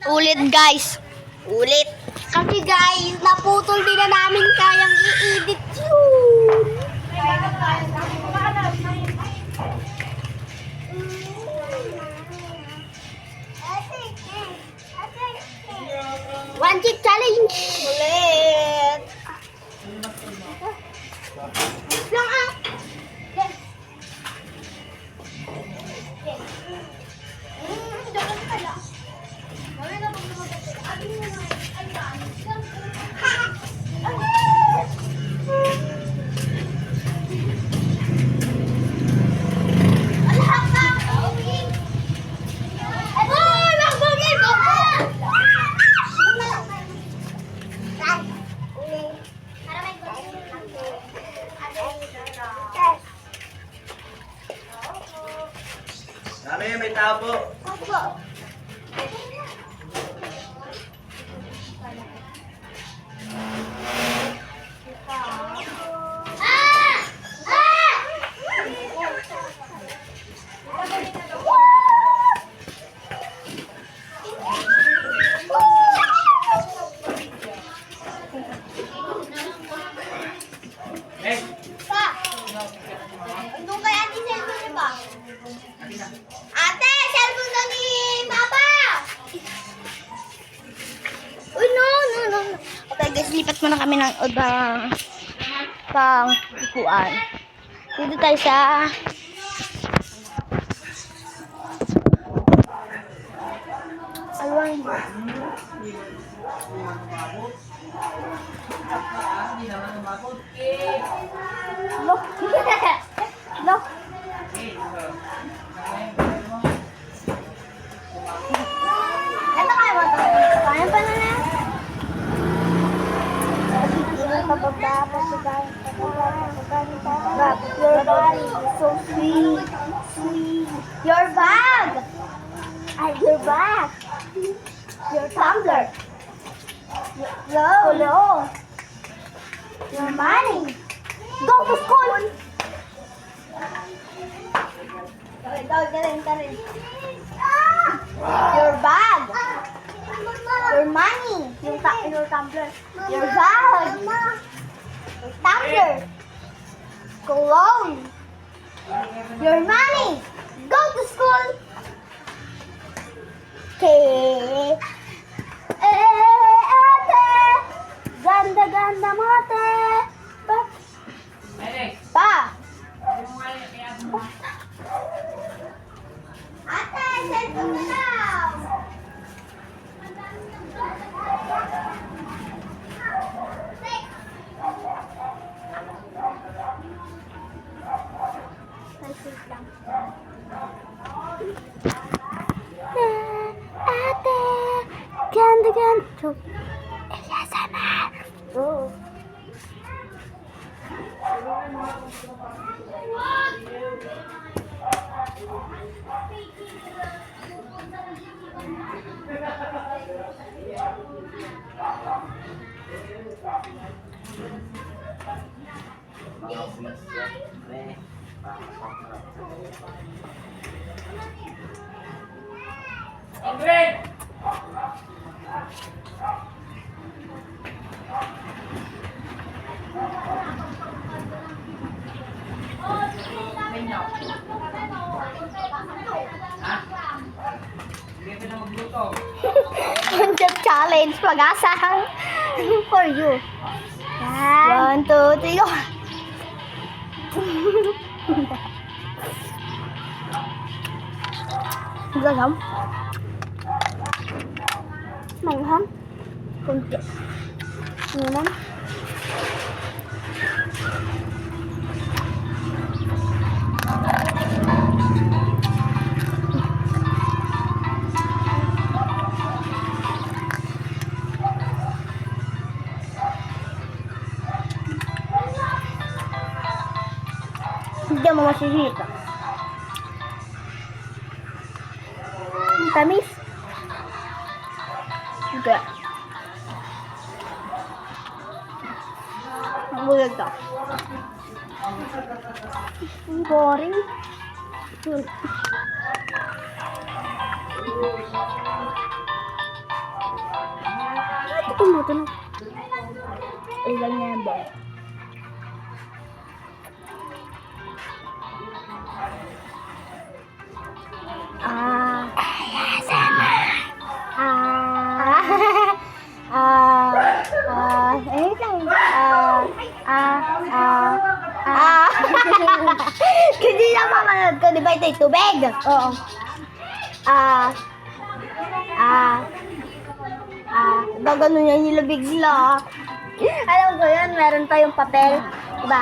Ulit guys. Ulit. Kasi guys, naputol din na namin kayang i-edit yun. One chip challenge. Ulit. Lang ah. Nanay, may tao po. Ate, cellphone na ni Papa! Uy, no. Okay guys, lipat muna kami ng ibang pang upuan. Dito tayo sa alwan. Look. Look. Ito kaya mo ito. Kaya pa na na. Your body is so sweet. Sweet. Your bag. Your bag. Your tumbler. Your clothes. Your money. Go to school. Your bag. Your money. Your tumbler. Your bag. Your tumbler. Cologne. Your money. Go to school. Okay. Ate. Ganda mo, ate. Pa. Ate, cellphone mo daw. Ate, ganda. ASMR. Oh. Ingrid! Punjab challenge pag-asang for you. 1, 2, 3, go. Gagam. Mangham. Kunti. Naman. Hindi mo masisita. Ang tamis. Hindi. Ang bulag daw. Ang boring. tumutunog? Ay, ganyan ba? Ayun lang. Kasi napapanood ko, di ba ito yung tubig? Oo. Gaganon yan nila bigla. Alam ko yun, meron tayong papel. Diba?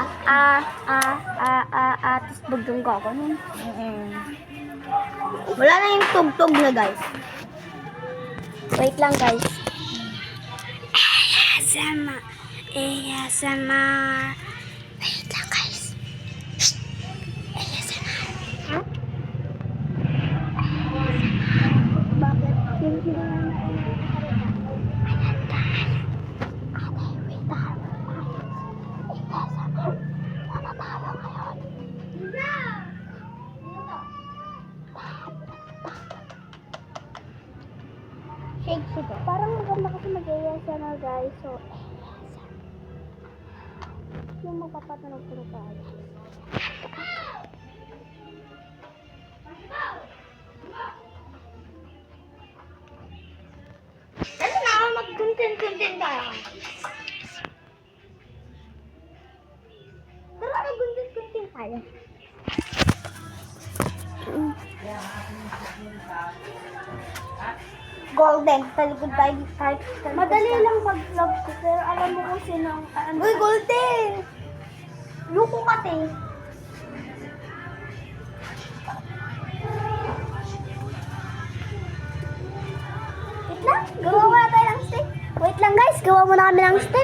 Tapos bagdong gaganon. Wala na yung tugtog na, guys. Wait lang, guys. ASMR. ASMR. Wait lang, guys. Shh. ASMR. Ha? Bakit? Hindi na shake siya. Parang maganda kasi mag-ASMR, guys. So, yung magpapatunog-tunog ka. Ano na, mag-content-content tayo. Tara, mag-content-content tayo. Golden. Talikod tayo. Madali lang mag-vlog ko, pero alam mo kung sino ang... Uy, Golden! Luko ka, te. Wait lang, gawa muna tayo ng stick. Wait lang, guys, gawa muna kami ng stick.